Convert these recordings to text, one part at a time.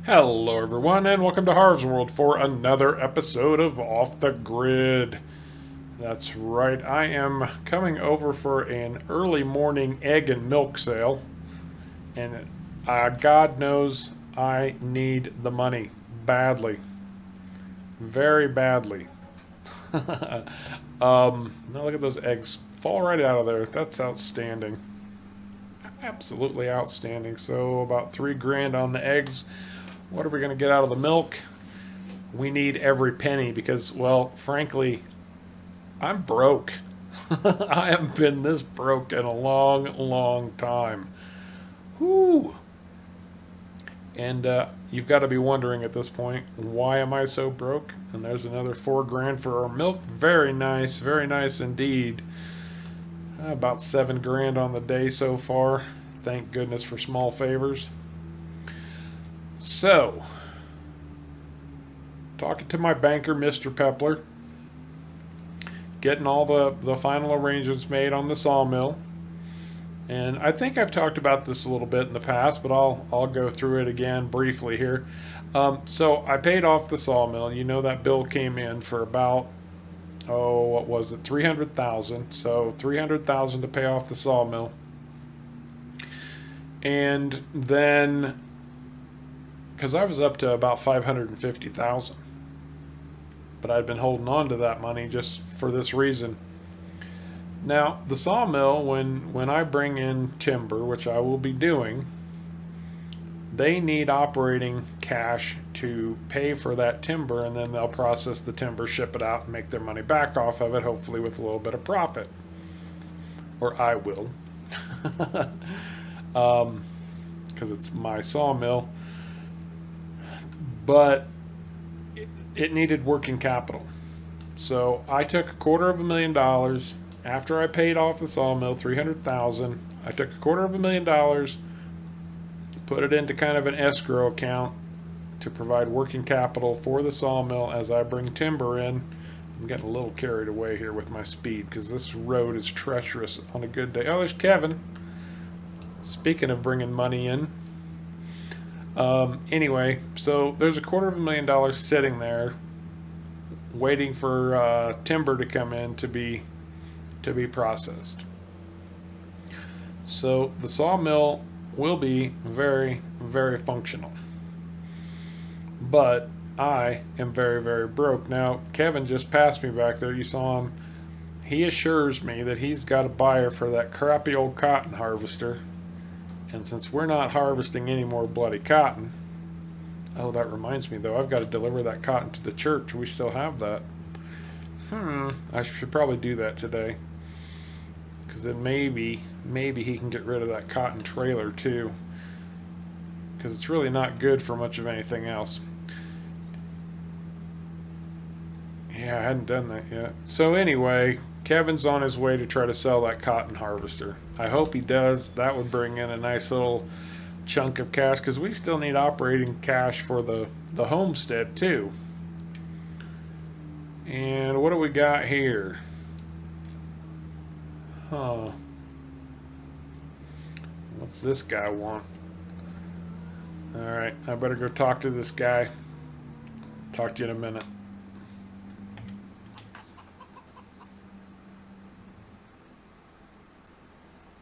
Hello, everyone, and welcome to Harv's World for another episode of Off the Grid. That's right, I am coming over for an early morning egg and milk sale, and God knows I need the money badly, very badly. Now look at those eggs fall right out of there. That's outstanding, absolutely outstanding. So about 3 grand on the eggs. What are we going to get out of the milk? We need every penny because, well, frankly, I'm broke. I haven't been this broke in a long, long time. Whoo! And you've got to be wondering at this point, why am I so broke? And there's another 4 grand for our milk. Very nice indeed. About 7 grand on the day so far. Thank goodness for small favors. So, talking to my banker, Mr. Pepler, getting all the final arrangements made on the sawmill. And I think I've talked about this a little bit in the past, but I'll go through it again briefly here. So I paid off the sawmill. You know that bill came in for about, what was it, 300,000. So 300,000 to pay off the sawmill. And then, because I was up to about 550,000, but I'd been holding on to that money just for this reason. Now, the sawmill, when I bring in timber, which I will be doing, they need operating cash to pay for that timber, and then they'll process the timber, ship it out, and make their money back off of it, hopefully with a little bit of profit. Or I will. Because it's my sawmill. But it needed working capital. So I took $250,000 after I paid off the sawmill, 300,000. I took $250,000, put it into kind of an escrow account to provide working capital for the sawmill as I bring timber in. I'm getting a little carried away here with my speed because this road is treacherous on a good day. Oh, there's Kevin. Speaking of bringing money in. Anyway, so there's $250,000 sitting there waiting for timber to come in to be processed. So the sawmill will be very, very functional. But I am very, very broke. Now, Kevin just passed me back there. You saw him. He assures me that he's got a buyer for that crappy old cotton harvester. And since we're not harvesting any more bloody cotton, oh, that reminds me though, I've got to deliver that cotton to the church. We still have that. I should probably do that today. Because then maybe he can get rid of that cotton trailer too. Because it's really not good for much of anything else. Yeah, I hadn't done that yet. So anyway, Kevin's on his way to try to sell that cotton harvester. I hope he does. That would bring in a nice little chunk of cash because we still need operating cash for the homestead too. And what do we got here? What's this guy want? Alright, I better go talk to this guy. Talk to you in a minute.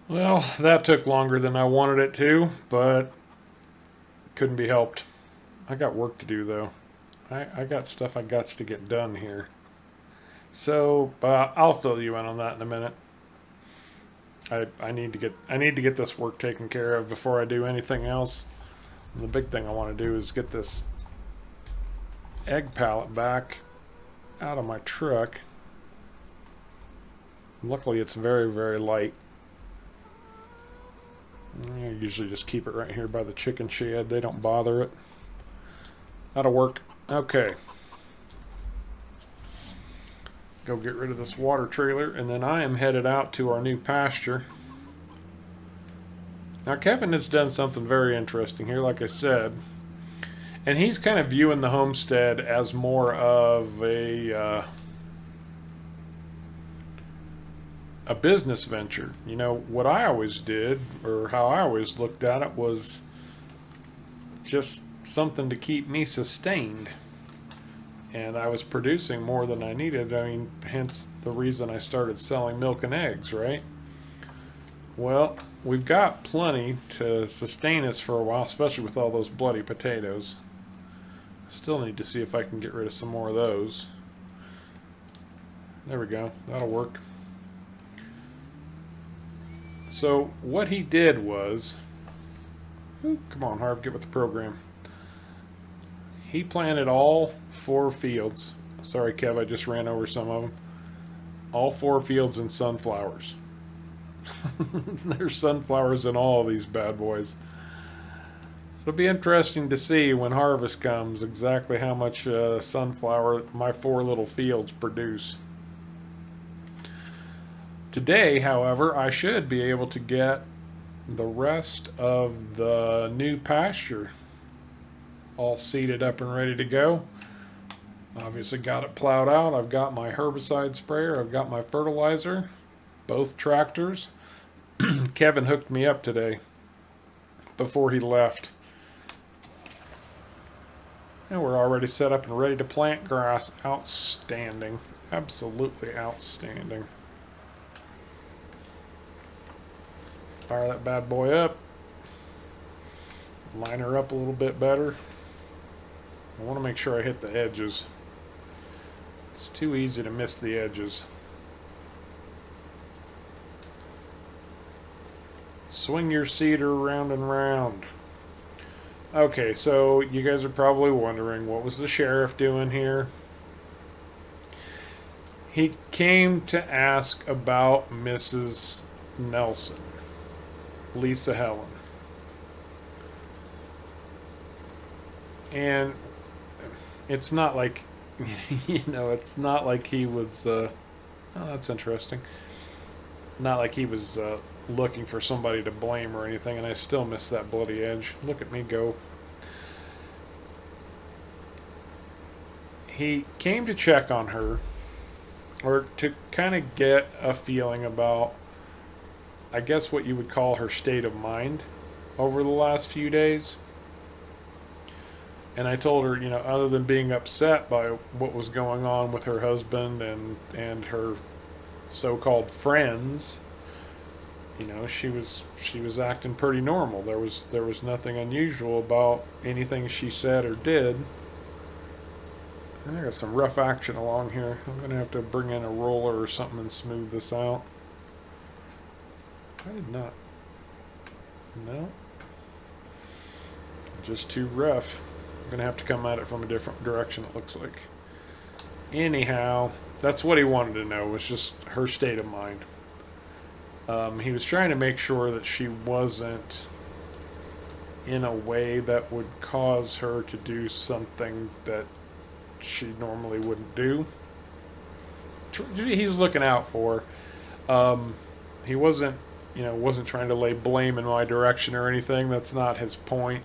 Well, that took longer than I wanted it to, but couldn't be helped. I got work to do, though. I got stuff I got to get done here. So, I'll fill you in on that in a minute. I need to get this work taken care of before I do anything else. And the big thing I want to do is get this egg pallet back out of my truck. Luckily, it's very, very light. I usually just keep it right here by the chicken shed. They don't bother it. That'll work. Okay. Go get rid of this water trailer, and then I am headed out to our new pasture. Now, Kevin has done something very interesting here, like I said. And he's kind of viewing the homestead as more of a business venture. You know, what I always did, or how I always looked at it, was just something to keep me sustained. And I was producing more than I needed. I mean, hence the reason I started selling milk and eggs, right? Well, we've got plenty to sustain us for a while, especially with all those bloody potatoes. Still need to see if I can get rid of some more of those. There we go. That'll work. So what he did was... Ooh, come on, Harv, get with the program. He planted all 4 fields. Sorry, Kev, I just ran over some of them. All 4 fields in sunflowers. There's sunflowers in all of these bad boys. It'll be interesting to see when harvest comes exactly how much sunflower my 4 little fields produce. Today, however, I should be able to get the rest of the new pasture all seeded up and ready to go. Obviously got it plowed out. I've got my herbicide sprayer. I've got my fertilizer. Both tractors. Kevin hooked me up today before he left. And we're already set up and ready to plant grass. Outstanding. Absolutely outstanding. Fire that bad boy up. Line her up a little bit better. I want to make sure I hit the edges. It's too easy to miss the edges. Swing your seeder round and round. Okay, so you guys are probably wondering, what was the sheriff doing here? He came to ask about Mrs. Nelson, Lisa Helen. And it's not like, it's not like he was, oh, that's interesting. Not like he was looking for somebody to blame or anything, and I still miss that bloody edge. Look at me go. He came to check on her, or to kind of get a feeling about, I guess, what you would call her state of mind over the last few days. And I told her, other than being upset by what was going on with her husband and her so-called friends, she was acting pretty normal. There was nothing unusual about anything she said or did. I got some rough action along here. I'm gonna have to bring in a roller or something and smooth this out. I did not. No. Just too rough. I'm gonna have to come at it from a different direction, it looks like. Anyhow, that's what he wanted to know, was just her state of mind. He was trying to make sure that she wasn't in a way that would cause her to do something that she normally wouldn't do. He's looking out for her. He wasn't trying to lay blame in my direction or anything. That's not his point.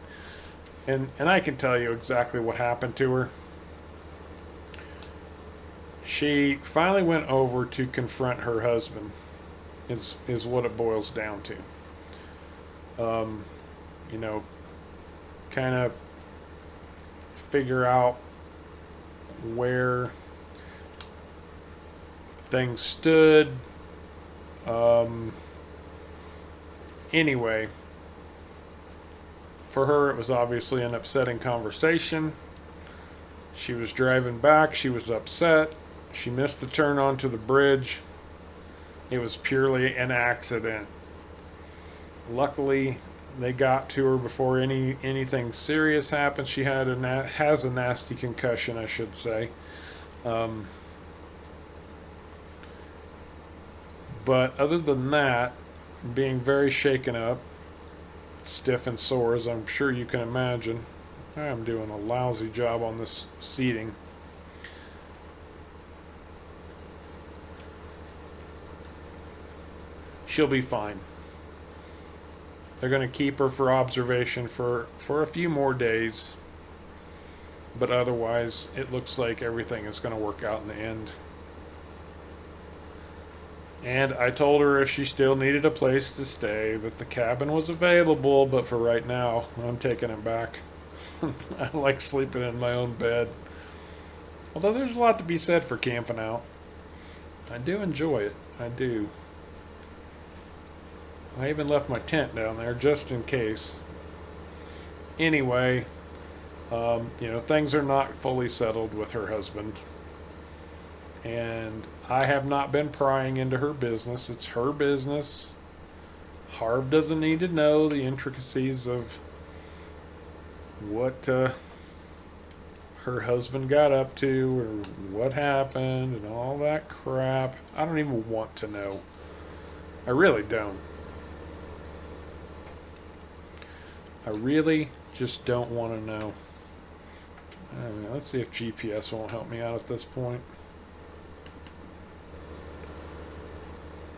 And I can tell you exactly what happened to her. She finally went over to confront her husband, is what it boils down to. Kind of figure out where things stood. Anyway, for her, it was obviously an upsetting conversation. She was driving back. She was upset. She missed the turn onto the bridge. It was purely an accident. Luckily, they got to her before anything serious happened. She has a nasty concussion, I should say. But other than that, being very shaken up, stiff and sore, as I'm sure you can imagine. I'm doing a lousy job on this seating. She'll be fine. They're going to keep her for observation for a few more days. But otherwise, it looks like everything is going to work out in the end. And I told her if she still needed a place to stay, that the cabin was available, but for right now, I'm taking it back. I like sleeping in my own bed. Although there's a lot to be said for camping out. I do enjoy it. I do. I even left my tent down there just in case. Anyway, things are not fully settled with her husband. And I have not been prying into her business. It's her business. Harv doesn't need to know the intricacies of what her husband got up to or what happened and all that crap. I don't even want to know. I really don't. I really just don't want to know. Let's see if GPS won't help me out at this point.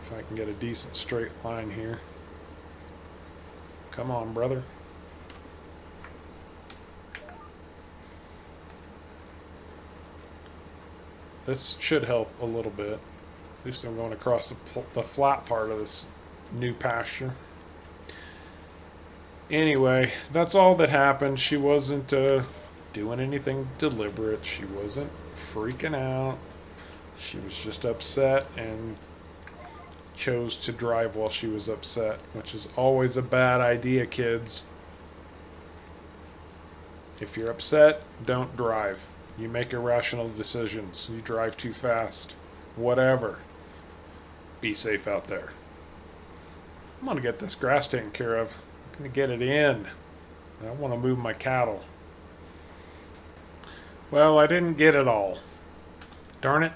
If I can get a decent straight line here. Come on, brother. This should help a little bit. At least I'm going across the flat part of this new pasture. Anyway, that's all that happened. She wasn't doing anything deliberate. She wasn't freaking out. She was just upset and chose to drive while she was upset, which is always a bad idea, kids. If you're upset, don't drive. You make irrational decisions. You drive too fast. Whatever. Be safe out there. I'm going to get this grass taken care of. I'm going to get it in. I want to move my cattle. Well, I didn't get it all. Darn it.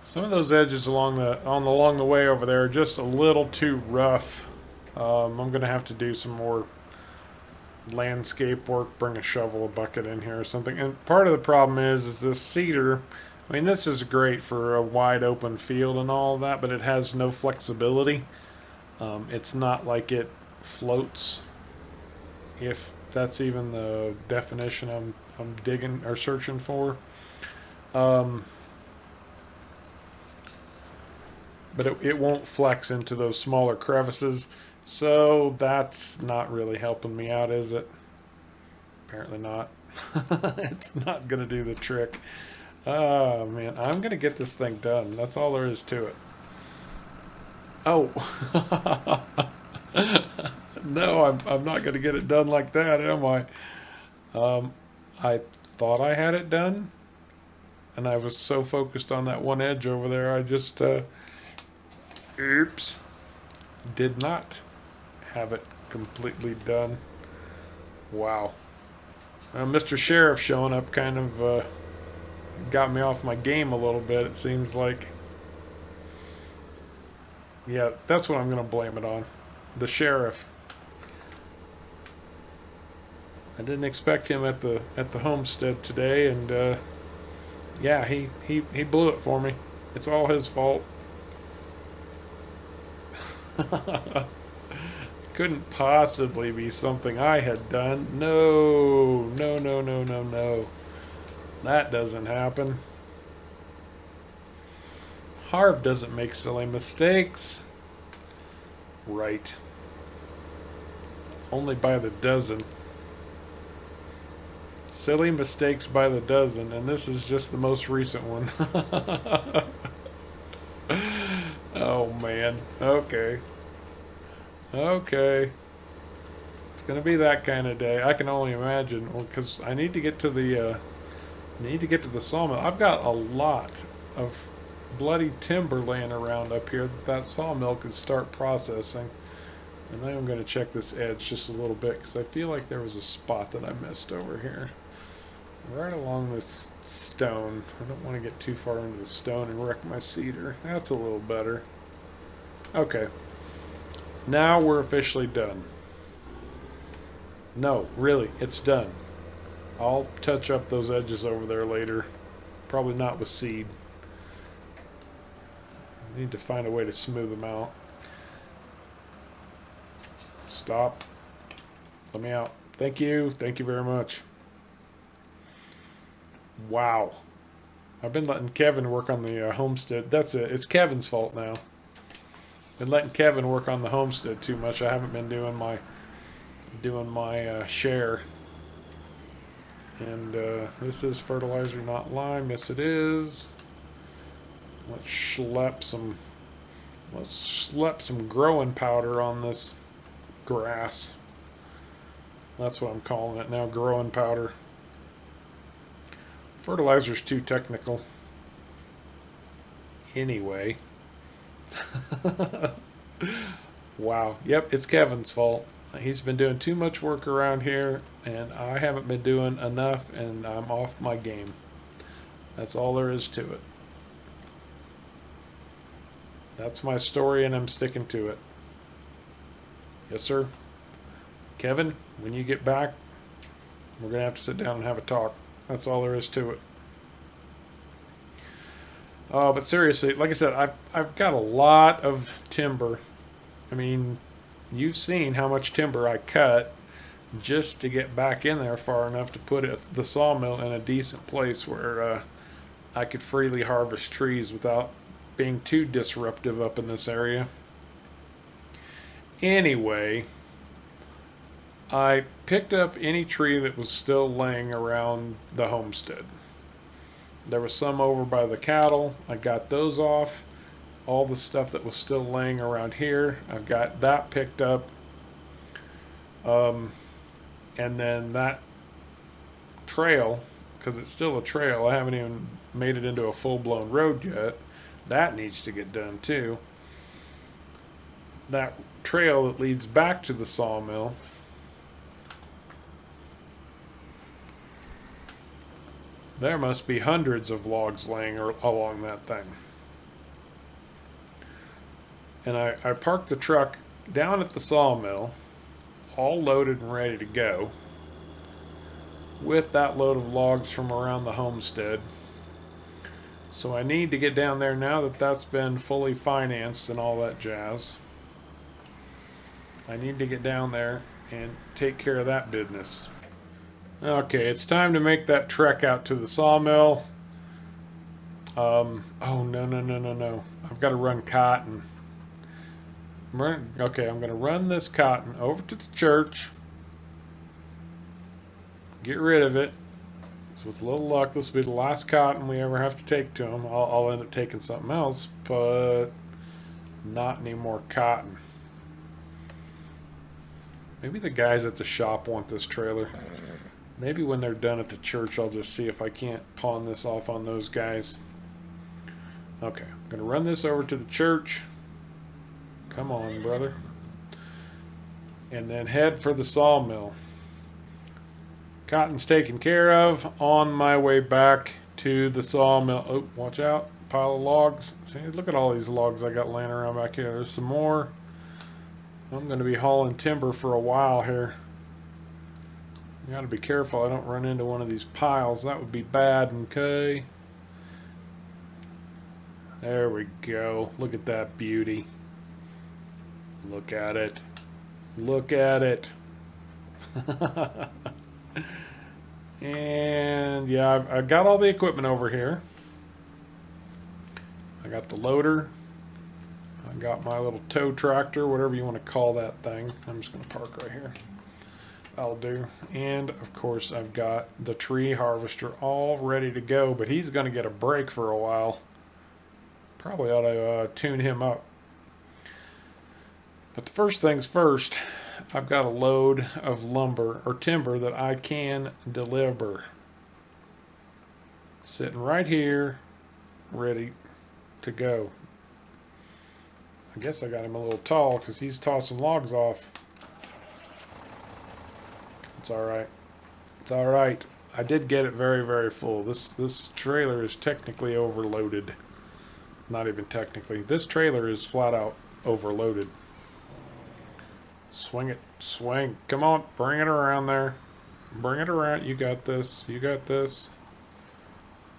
Some of those edges along the way over there are just a little too rough. I'm going to have to do some more landscape work, bring a shovel, a bucket in here or something. And part of the problem is this cedar, I mean, this is great for a wide open field and all of that, but it has no flexibility. It's not like it floats, if that's even the definition I'm digging or searching for. But it won't flex into those smaller crevices, so that's not really helping me out, is it? Apparently not. It's not going to do the trick. Oh, man, I'm going to get this thing done. That's all there is to it. Oh. No, I'm not going to get it done like that, am I? I thought I had it done, and I was so focused on that one edge over there, I just... oops, did not have it completely done. Wow. Mr. Sheriff showing up kind of got me off my game a little bit, it seems like. Yeah, that's what I'm going to blame it on. The sheriff. I didn't expect him at the homestead today, and yeah, he blew it for me. It's all his fault. Couldn't possibly be something I had done. No. That doesn't happen. Harv doesn't make silly mistakes. Right. Only by the dozen. Silly mistakes by the dozen, and this is just the most recent one. Oh man. Okay. It's gonna be that kind of day. I can only imagine, because I need to get to the sawmill. I've got a lot of bloody timber laying around up here that sawmill could start processing. And then I'm gonna check this edge just a little bit, because I feel like there was a spot that I missed over here. Right along this stone. I don't want to get too far into the stone and wreck my cedar. That's a little better. Okay. Now we're officially done. No, really, it's done. I'll touch up those edges over there later. Probably not with seed. I need to find a way to smooth them out. Stop. Let me out. Thank you. Thank you very much. Wow. I've been letting Kevin work on the homestead. That's it. It's Kevin's fault now. Been letting Kevin work on the homestead too much. I haven't been doing my share. And this is fertilizer, not lime. Yes, it is. Let's schlep some growing powder on this grass. That's what I'm calling it now, growing powder. Fertilizer's too technical. Anyway. Wow. Yep, it's Kevin's fault. He's been doing too much work around here, and I haven't been doing enough, and I'm off my game. That's all there is to it. That's my story, and I'm sticking to it. Yes, sir. Kevin, when you get back, we're going to have to sit down and have a talk. That's all there is to it. But seriously, like I said, I've got a lot of timber. I mean, you've seen how much timber I cut just to get back in there far enough to put the sawmill in a decent place where I could freely harvest trees without being too disruptive up in this area. Anyway, I picked up any tree that was still laying around the homestead. There was some over by the cattle. I got those off. All the stuff that was still laying around here, I've got that picked up. And then that trail, because it's still a trail, I haven't even made it into a full-blown road yet. That needs to get done too. That trail that leads back to the sawmill, there must be hundreds of logs laying along that thing. And I parked the truck down at the sawmill, all loaded and ready to go, with that load of logs from around the homestead. So I need to get down there now that that's been fully financed and all that jazz. I need to get down there and take care of that business. Okay, it's time to make that trek out to the sawmill. Oh, no. I've got to run cotton. Okay, I'm going to run this cotton over to the church. Get rid of it. So with a little luck, this will be the last cotton we ever have to take to them. I'll end up taking something else, but not any more cotton. Maybe the guys at the shop want this trailer. Maybe when they're done at the church, I'll just see if I can't pawn this off on those guys. Okay, I'm going to run this over to the church. Come on, brother. And then head for the sawmill. Cotton's taken care of. On my way back to the sawmill. Oh, watch out. Pile of logs. See, look at all these logs I got laying around back here. There's some more. I'm going to be hauling timber for a while here. You got to be careful I don't run into one of these piles. That would be bad, okay? There we go. Look at that beauty. Look at it. Look at it. And yeah, I've got all the equipment over here. I got the loader. I got my little tow tractor, whatever you want to call that thing. I'm just going to park right here. That'll do. And of course I've got the tree harvester all ready to go, but he's going to get a break for a while. Probably ought to tune him up. But the first things first, I've got a load of lumber or timber that I can deliver. Sitting right here, ready to go. I guess I got him a little tall because he's tossing logs off. It's alright. It's alright. I did get it very, very full. This trailer is technically overloaded. Not even technically. This trailer is flat out overloaded. Swing it. Swing. Come on. Bring it around there. Bring it around. You got this. You got this.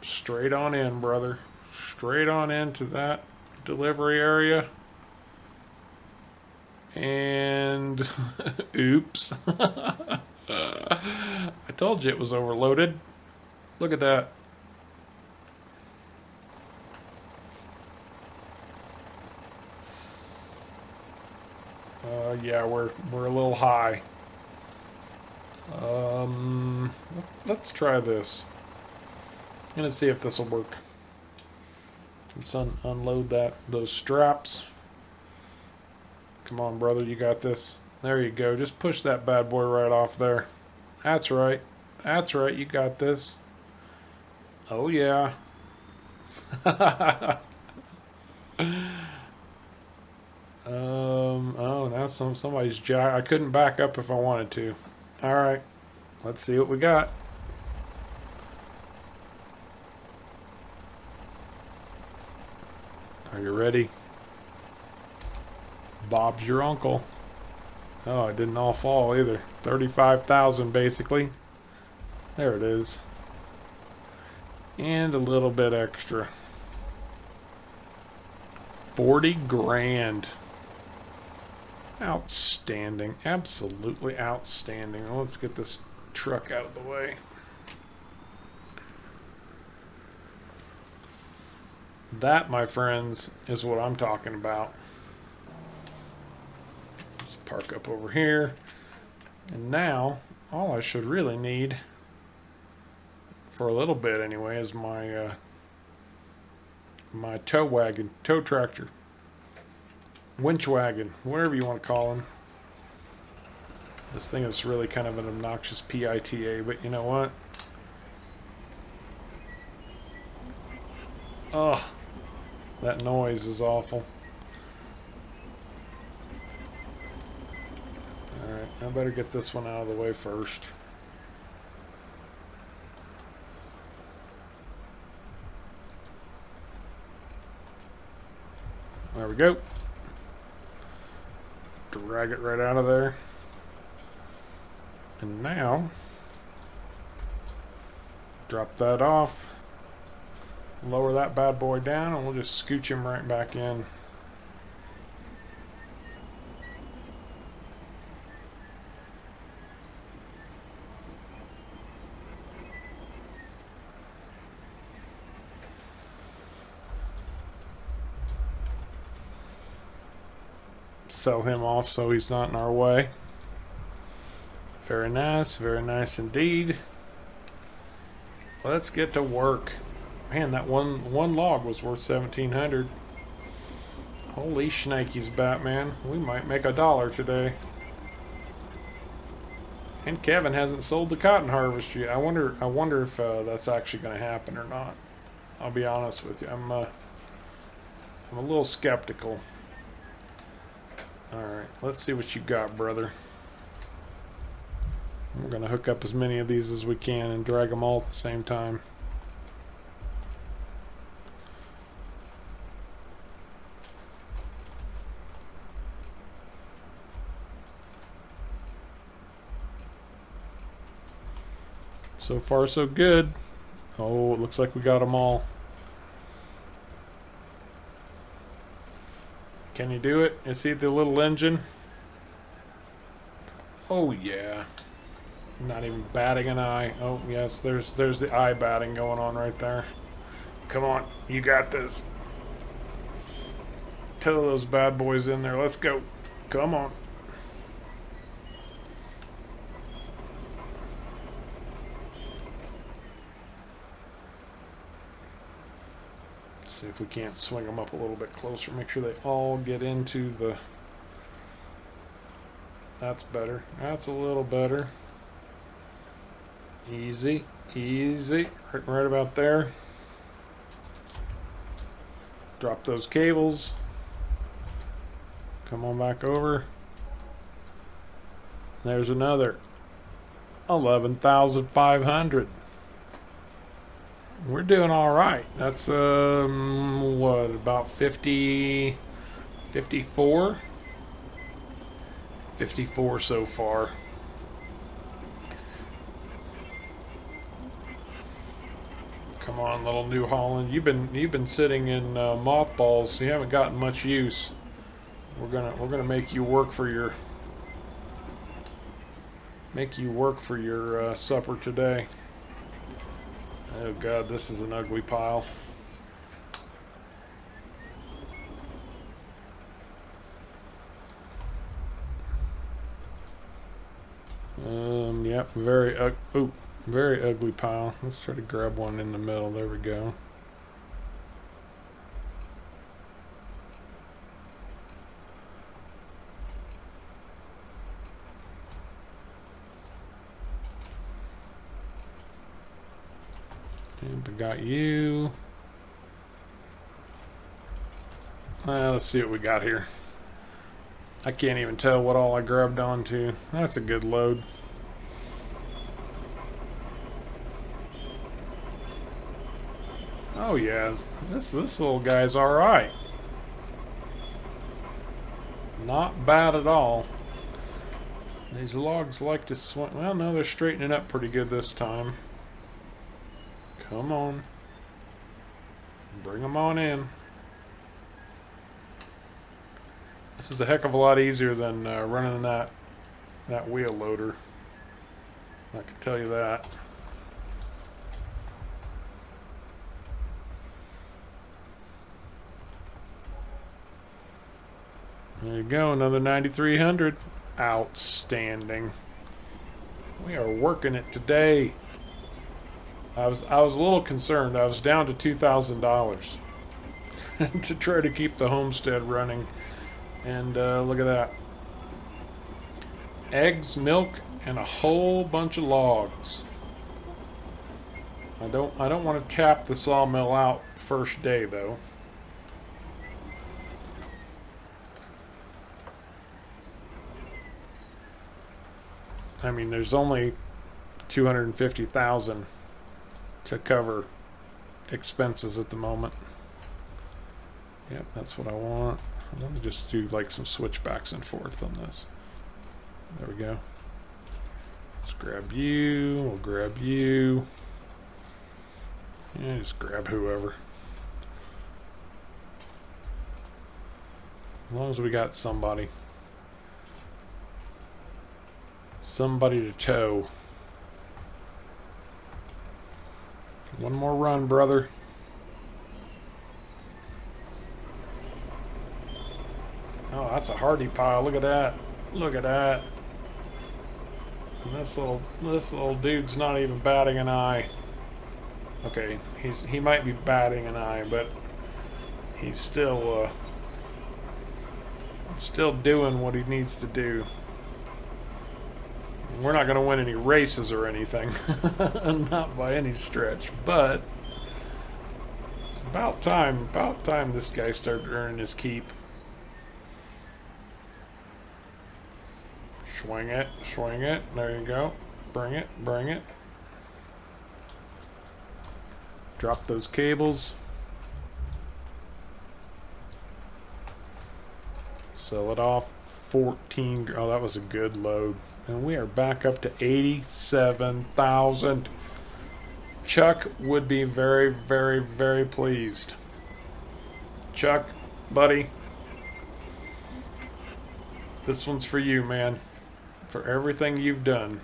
Straight on in, brother. Straight on into that delivery area. And oops. I told you it was overloaded. Look at that. Yeah, we're a little high. Let's try this. I'm gonna see if this will work. Let's unload those straps. Come on, brother, you got this. There you go. Just push that bad boy right off there. That's right. That's right. You got this. Oh yeah. Oh, now somebody's jack. I couldn't back up if I wanted to. All right. Let's see what we got. Are you ready? Bob's your uncle. Oh, it didn't all fall either. 35,000 basically. There it is. And a little bit extra. 40 grand. Outstanding. Absolutely outstanding. Well, let's get this truck out of the way. That, my friends, is what I'm talking about. Let's park up over here. And now, all I should really need, for a little bit anyway, is my my tow wagon, tow tractor, winch wagon, whatever you want to call them. This thing is really kind of an obnoxious PITA, but you know what? Oh, that noise is awful. Alright, I better get this one out of the way first. There we go. Drag it right out of there. And now, drop that off. Lower that bad boy down and we'll just scooch him right back in. Sell him off so he's not in our way. Very nice indeed. Let's get to work. Man, that one log was worth 1,700. Holy shnikes, Batman! We might make $1 today. And Kevin hasn't sold the cotton harvest yet. I wonder if that's actually going to happen or not. I'll be honest with you. I'm a little skeptical. All right, let's see what you got, brother. We're going to hook up as many of these as we can and drag them all at the same time. So far, so good. Oh, it looks like we got them all. Can you do it? You see the little engine? Oh, yeah. Not even batting an eye. Oh, yes, there's the eye batting going on right there. Come on, you got this. Tow those bad boys in there. Let's go. Come on. See if we can't swing them up a little bit closer. Make sure they all get into the... That's better. That's a little better. Easy, easy. Right about there. Drop those cables. Come on back over. There's another 11,500. We're doing all right. That's what, about 50, 54? 54 so far. Come on, little New Holland. You've been sitting in mothballs. So you haven't gotten much use. We're gonna make you work for your supper today. Oh God, this is an ugly pile. Yep, very ugly pile. Let's try to grab one in the middle. There we go. And we got you. Let's see what we got here. I can't even tell what all I grabbed onto. That's a good load. Oh yeah, this little guy's all right. Not bad at all. These logs like to swing. Well, no, they're straightening up pretty good this time. Come on. Bring them on in. This is a heck of a lot easier than running that wheel loader. I can tell you that. There you go, another 9,300. Outstanding. We are working it today. I was a little concerned. I was down to $2,000 to try to keep the homestead running. And look at that. Eggs, milk, and a whole bunch of logs. I don't want to tap the sawmill out first day though. I mean, there's only 250,000 to cover expenses at the moment. Yep, that's what I want. Let me just do like some switch backs and forth on this. There we go. Let's grab you. We'll grab you. Yeah, just grab whoever. As long as we got somebody. Somebody to tow. One more run, brother. Oh, that's a hardy pile. Look at that. Look at that. And this little dude's not even batting an eye. Okay, he might be batting an eye, but he's still doing what he needs to do. We're not going to win any races or anything, not by any stretch, but it's about time this guy started earning his keep. Swing it, there you go. Bring it. Drop those cables. Sell it off. 14, oh, that was a good load. And we are back up to 87,000. Chuck would be very, very, very pleased. Chuck, buddy, this one's for you, man. For everything you've done.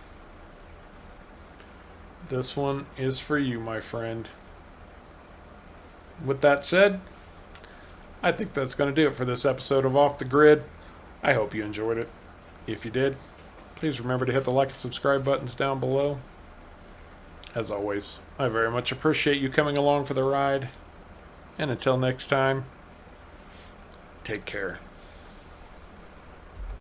This one is for you, my friend. With that said, I think that's going to do it for this episode of Off the Grid. I hope you enjoyed it. If you did, please remember to hit the like and subscribe buttons down below. As always, I very much appreciate you coming along for the ride. And until next time, take care.